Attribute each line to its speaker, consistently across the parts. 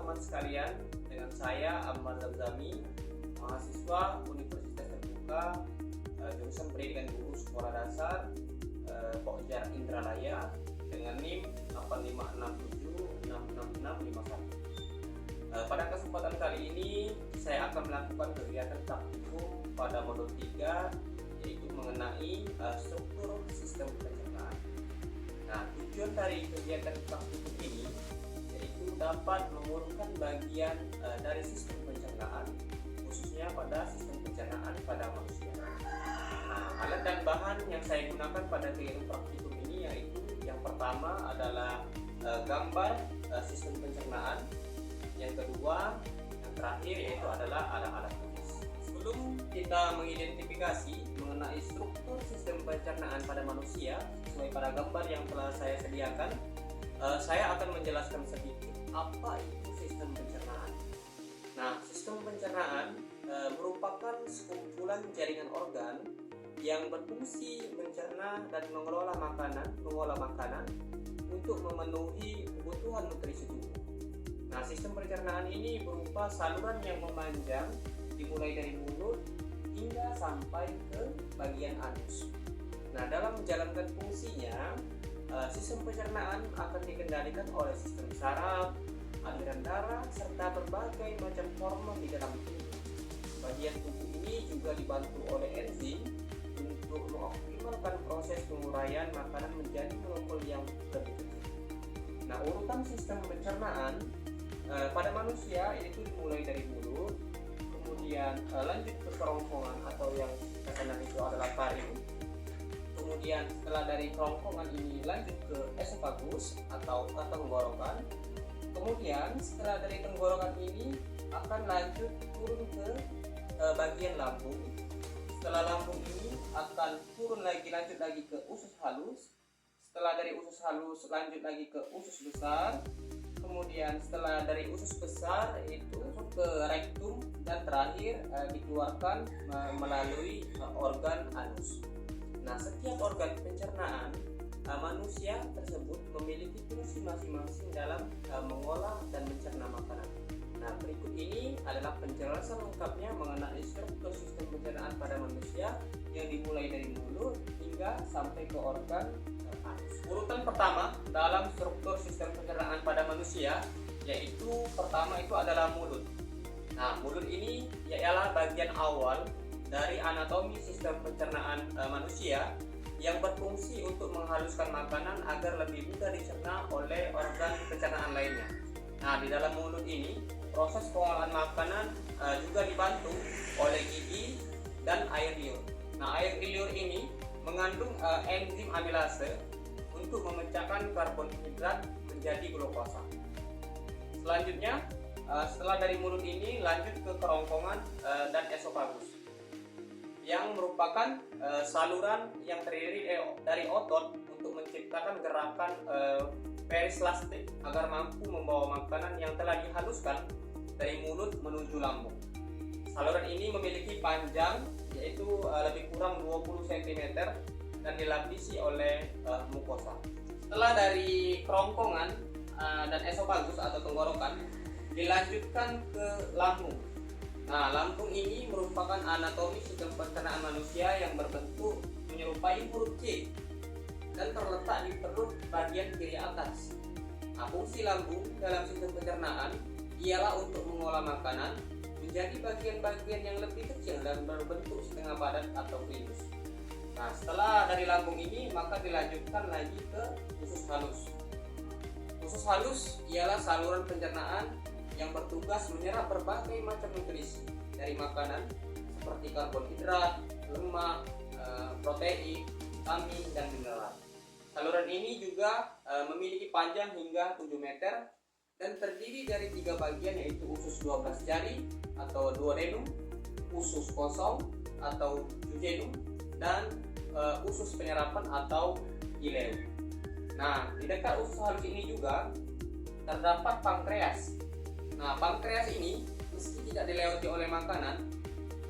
Speaker 1: teman-teman sekalian, dengan saya Ahmad Zamzami, mahasiswa Universitas Terbuka, jurusan Pendidikan Guru Sekolah Dasar, Pokja Indralaya, dengan NIM 856766651. Pada kesempatan kali ini saya akan melakukan kegiatan praktikum pada modul 3, yaitu mengenai struktur sistem pencernaan. Nah, tujuan dari kegiatan praktikum ini yaitu dapat mengurutkan bagian dari sistem pencernaan, khususnya pada sistem pencernaan pada manusia. Nah, alat dan bahan yang saya gunakan pada kegiatan praktikum ini yaitu yang pertama adalah gambar sistem pencernaan, yang kedua, yang terakhir yaitu adalah alat-alat tulis. Sebelum kita mengidentifikasi mengenai struktur sistem pencernaan pada manusia sesuai pada gambar yang telah saya sediakan, saya akan menjelaskan sedikit apa itu sistem pencernaan. Nah, sistem pencernaan merupakan sekumpulan jaringan organ yang berfungsi mencerna dan mengolah makanan untuk memenuhi kebutuhan nutrisi tubuh. Nah, sistem pencernaan ini berupa saluran yang memanjang dimulai dari mulut hingga sampai ke bagian anus. Nah, dalam menjalankan fungsinya, sistem pencernaan akan dikendalikan oleh sistem saraf, aliran darah, serta berbagai macam hormon di dalam tubuh. Bagian tubuh ini juga dibantu oleh enzim untuk mengoptimalkan proses penguraian makanan menjadi molekul yang lebih kecil. Nah, urutan sistem pencernaan pada manusia itu dimulai dari mulut, kemudian lanjut ke kerongkongan atau yang terkenal itu adalah faring. Kemudian setelah dari kerongkongan ini lanjut ke esofagus atau tenggorokan. Kemudian setelah dari tenggorokan ini akan lanjut turun ke bagian lambung. Setelah lambung ini akan turun lagi, lanjut lagi ke usus halus. Setelah dari usus halus lanjut lagi ke usus besar. Kemudian setelah dari usus besar itu ke rektum dan terakhir dikeluarkan melalui organ anus. Nah, setiap organ pencernaan manusia tersebut memiliki fungsi masing-masing dalam mengolah dan mencerna makanan. Nah, berikut ini adalah penjelasan lengkapnya mengenai struktur sistem pencernaan pada manusia yang dimulai dari mulut hingga sampai ke organ anus. Urutan pertama dalam struktur sistem pencernaan pada manusia yaitu pertama itu adalah mulut. Nah, mulut ini ialah bagian awal dari anatomi sistem pencernaan manusia yang berfungsi untuk menghaluskan makanan agar lebih mudah dicerna oleh organ pencernaan lainnya. Nah, di dalam mulut ini proses pengolahan makanan juga dibantu oleh gigi dan air liur. Nah, air liur ini mengandung enzim amilase untuk memecahkan karbohidrat menjadi glukosa. Selanjutnya, setelah dari mulut ini lanjut ke kerongkongan dan esofagus, yang merupakan saluran yang terdiri dari otot untuk menciptakan gerakan peristaltik agar mampu membawa makanan yang telah dihaluskan dari mulut menuju lambung. Saluran ini memiliki panjang yaitu lebih kurang 20 cm dan dilapisi oleh mukosa. Setelah dari kerongkongan dan esofagus atau tenggorokan dilanjutkan ke lambung. Nah, lambung ini merupakan anatomi sistem pencernaan manusia yang berbentuk menyerupai huruf C dan terletak di perut bagian kiri atas. Nah, fungsi lambung dalam sistem pencernaan ialah untuk mengolah makanan menjadi bagian-bagian yang lebih kecil dan berbentuk setengah padat atau klinus. Nah, setelah dari lambung ini maka dilanjutkan lagi ke usus halus. Usus halus ialah saluran pencernaan yang bertugas menyerap berbagai macam nutrisi dari makanan seperti karbohidrat, lemak, protein, vitamin, dan mineral. Saluran ini juga memiliki panjang hingga 7 meter dan terdiri dari 3 bagian yaitu usus 12 jari atau duodenum, usus kosong atau jejunum, dan usus penyerapan atau ileum. Nah, di dekat usus halus ini juga terdapat pankreas. Nah, pankreas ini meski tidak dilewati oleh makanan,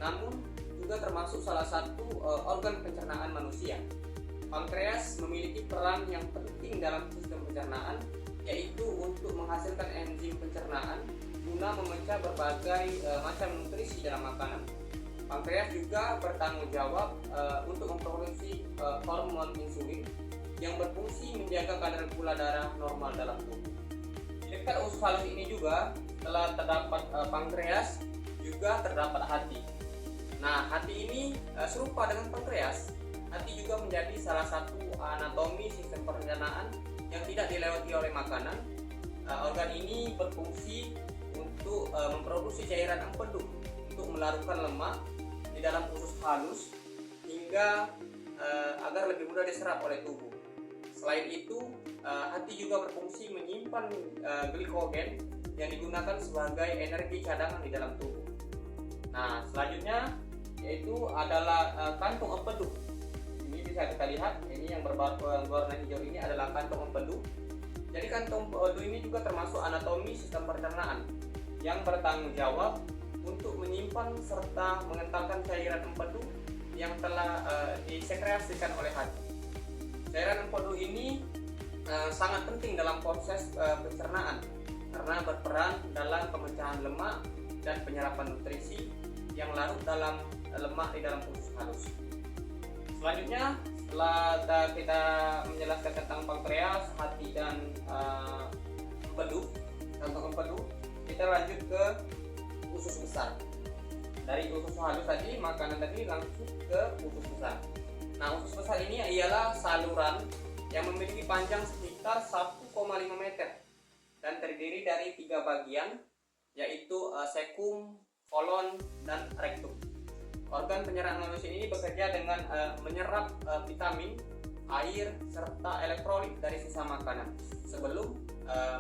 Speaker 1: namun juga termasuk salah satu organ pencernaan manusia. Pankreas memiliki peran yang penting dalam sistem pencernaan, yaitu untuk menghasilkan enzim pencernaan guna memecah berbagai macam nutrisi dalam makanan. Pankreas juga bertanggung jawab untuk memproduksi hormon insulin yang berfungsi menjaga kadar gula darah normal dalam tubuh. Di dekat usus halus ini juga telah terdapat pankreas, juga terdapat hati. Nah, hati ini serupa dengan pankreas. Hati juga menjadi salah satu anatomi sistem pencernaan yang tidak dilewati oleh makanan. Organ ini berfungsi untuk memproduksi cairan empedu untuk melarutkan lemak di dalam usus halus hingga agar lebih mudah diserap oleh tubuh. Selain itu, hati juga berfungsi menyimpan glikogen yang digunakan sebagai energi cadangan di dalam tubuh. Nah, selanjutnya yaitu adalah kantung empedu. Ini bisa kita lihat, ini yang berwarna hijau ini adalah kantung empedu. Jadi kantung empedu ini juga termasuk anatomi sistem pencernaan yang bertanggung jawab untuk menyimpan serta mengentalkan cairan empedu yang telah disekresikan oleh hati. Cairan empedu ini sangat penting dalam proses pencernaan karena berperan dalam pemecahan lemak dan penyerapan nutrisi yang larut dalam lemak di dalam usus halus. Selanjutnya, setelah kita menjelaskan tentang pankreas, hati dan kantung empedu, kita lanjut ke usus besar. Dari usus halus tadi, makanan tadi langsung ke usus besar. Nah, usus besar ini ialah saluran yang memiliki panjang sekitar 1,5 meter dan terdiri dari 3 bagian, yaitu sekum, kolon, dan rektum. Organ penyerahan manusia ini bekerja dengan menyerap vitamin, air, serta elektrolit dari sisa makanan sebelum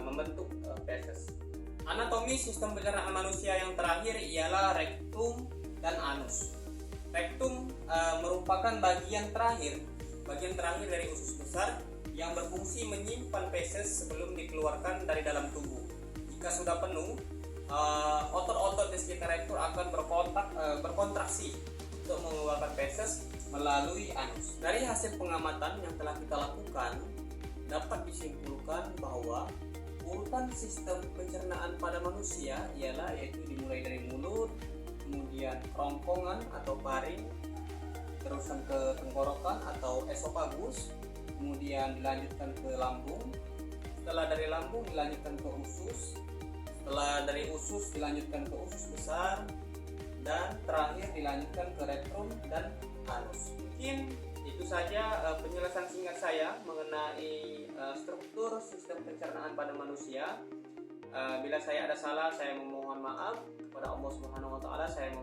Speaker 1: membentuk feses. Anatomi sistem pencernaan manusia yang terakhir ialah rektum dan anus. Rektum merupakan bagian terakhir dari usus besar yang berfungsi menyimpan feses sebelum dikeluarkan dari dalam tubuh. Jika sudah penuh, otot-otot di sekitar rektum akan berkontraksi untuk mengeluarkan feses melalui anus. Dari hasil pengamatan yang telah kita lakukan, dapat disimpulkan bahwa urutan sistem pencernaan pada manusia yaitu dimulai dari mulut, kemudian kerongkongan atau paring, terusan ke tenggorokan atau esofagus, kemudian dilanjutkan ke lambung. Setelah dari lambung dilanjutkan ke usus, setelah dari usus dilanjutkan ke usus besar, dan terakhir dilanjutkan ke rektum dan anus. Mungkin itu saja penjelasan singkat saya mengenai struktur sistem pencernaan pada manusia. Bila saya ada salah, saya memohon maaf kepada Allah Subhanahu wa taala, saya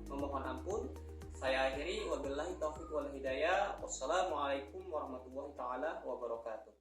Speaker 1: memohon ampun. Saya akhiri, wabillahi taufiq wal hidayah. Wassalamualaikum warahmatullahi taala wabarakatuh.